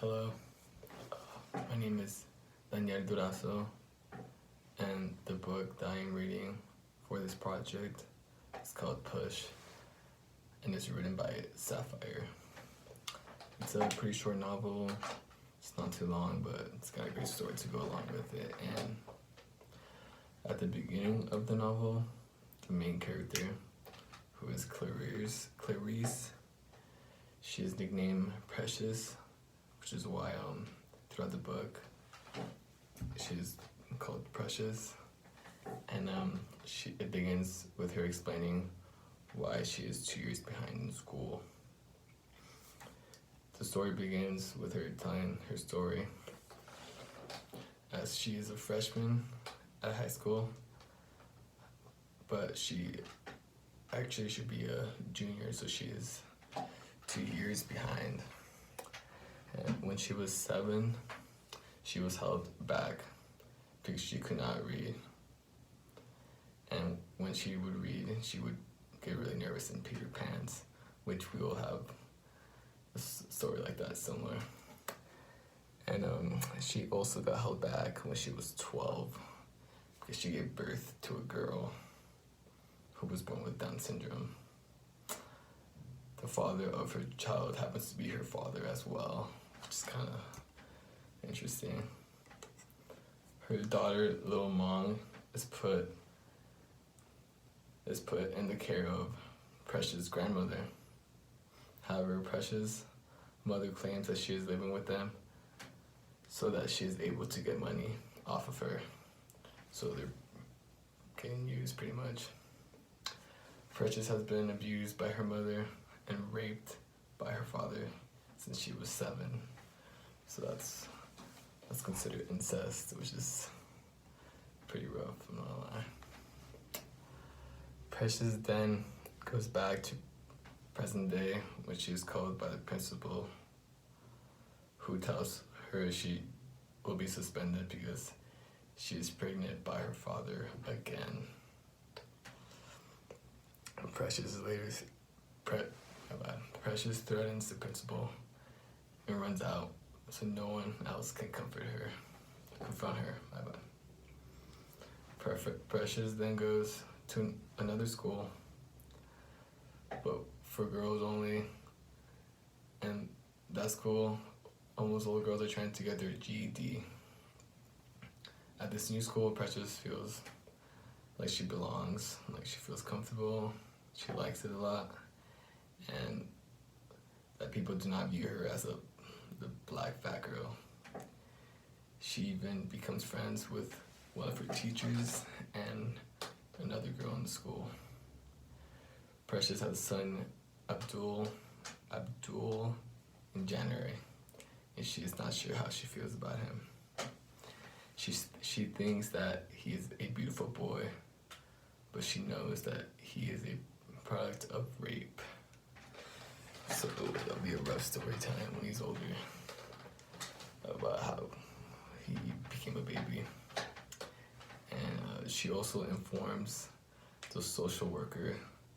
Hello, my name is Daniel Durazo, and the book that I am reading for this project is called Push, and it's written by Sapphire. It's a pretty short novel, it's not too long, but it's got a great story to go along with it. And at the beginning of the novel, the main character, who is Clarice, she is nicknamed Precious, which is why throughout the book she's called Precious, and it begins with her explaining why she is 2 years behind in school. The story begins with her telling her story as she is a freshman at high school, but she actually should be a junior, so she is 2 years behind. And when she was 7, she was held back because she could not read. And when she would read, she would get really nervous and pee her pants, which we will have a story like that somewhere. And she also got held back when she was 12 because she gave birth to a girl who was born with Down syndrome. The father of her child happens to be her father as well, which is kind of interesting. Her daughter, Little Mong, is put in the care of Precious' grandmother. However, Precious' mother claims that she is living with them so that she is able to get money off of her. So they're getting used pretty much. Precious has been abused by her mother and raped by her father since she was 7. So that's considered incest, which is pretty rough, I'm not gonna lie. Precious then goes back to present day when she is called by the principal, who tells her she will be suspended because she is pregnant by her father again. Precious threatens the principal and runs out so no one else can confront her. Precious then goes to another school, but for girls only, and that school, almost all the girls are trying to get their GED. At this new school, Precious feels like she belongs, like she feels comfortable, she likes it a lot, and that people do not view her as the black fat girl. She even becomes friends with one of her teachers and another girl in the school. Precious has a son, Abdul, in January, and she is not sure how she feels about him. She thinks that he is a beautiful boy, but she knows that he is a product of rape. So it'll be a rough story time when he's older about how he became a baby. And she also informs the social worker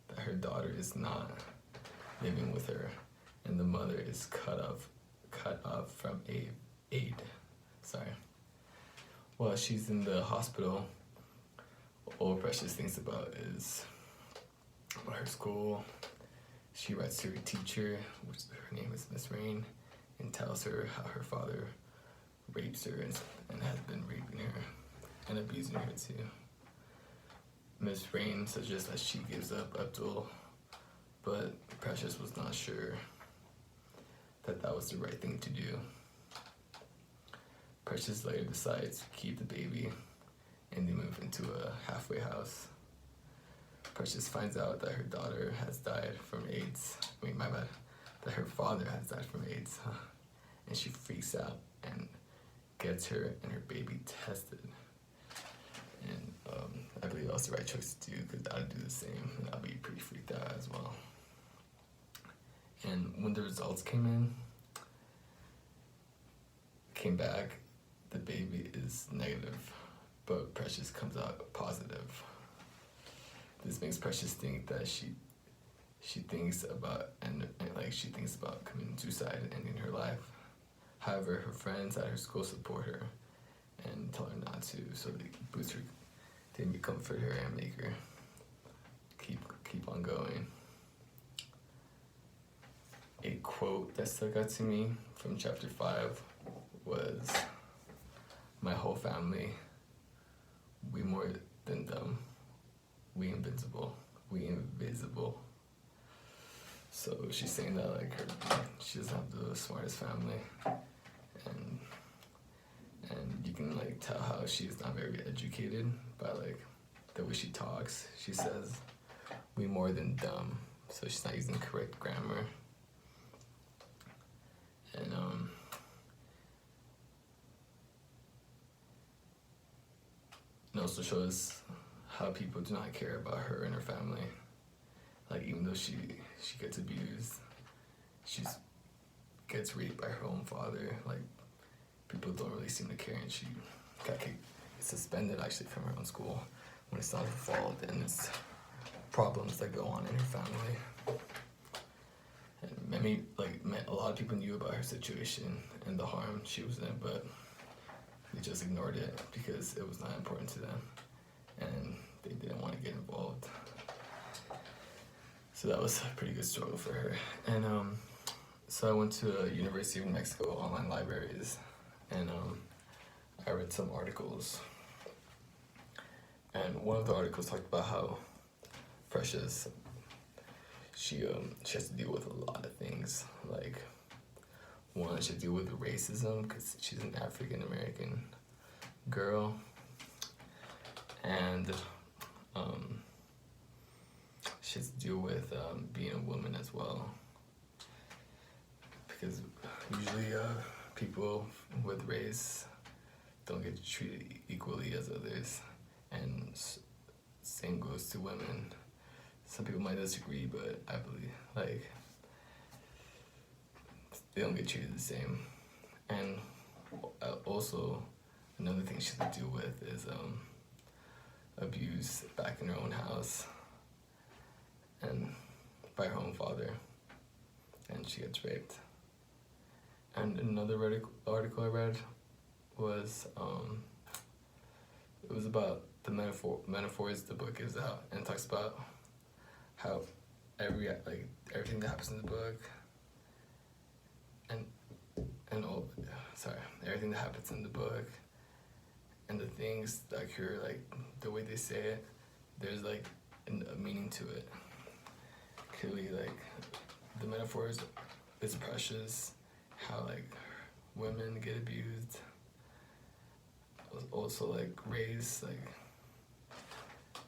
that her daughter is not living with her, and the mother is cut off from aid. While she's in the hospital, all Precious thinks about is about her school. She writes to her teacher, which her name is Miss Rain, and tells her how her father rapes her and has been raping her and abusing her too. Miss Rain suggests that she gives up Abdul, but Precious was not sure that was the right thing to do. Precious later decides to keep the baby, and they move into a halfway house. Precious finds out that her daughter has died from AIDS. That her father has died from AIDS. And she freaks out and gets her and her baby tested. And I believe that was the right choice to do because I'd do the same, and I'd be pretty freaked out as well. And when the results came back, the baby is negative, but Precious comes out positive. This makes Precious think that she thinks about she thinks about committing suicide and ending her life. However, her friends at her school support her and tell her not to, so they boost her, they comfort her and make her keep on going. A quote that stuck out to me from chapter 5 was, "My whole family, we more than dumb, we invincible, we invisible." So she's saying that like she doesn't have the smartest family, and you can like tell how she's not very educated by like the way she talks. She says we more than dumb, so she's not using correct grammar. And it also shows how people do not care about her and her family. Like even though she gets abused, she gets raped by her own father. Like people don't really seem to care, and she got suspended actually from her own school when it's not her fault, and it's problems that go on in her family. And a lot of people knew about her situation and the harm she was in, but they just ignored it because it was not important to them, and they didn't want to get involved. So that was a pretty good struggle for her. And so I went to University of New Mexico online libraries, and I read some articles. And one of the articles talked about how Precious, she has to deal with a lot of things. Like one, she has to deal with racism because she's an African American girl, and she has to deal with being a woman as well, because usually people with race don't get treated equally as others, and same goes to women. Some people might disagree, but I believe like they don't get treated the same. And also another thing she has to deal with is abuse back in her own house and by her own father, and she gets raped. And another article I read was it was about the metaphors the book gives out, and it talks about how everything that happens in the book everything that happens in the book and the things that occur, like the way they say it, there's like a meaning to it. Clearly, like the metaphors is Precious, how like women get abused, also like race,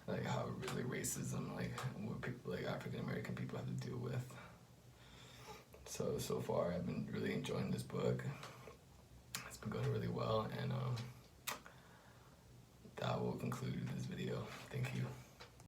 like how really racism, like what people like African American people have to deal with. So far I've been really enjoying this book. It's been going really well, and that will conclude this video. Thank you.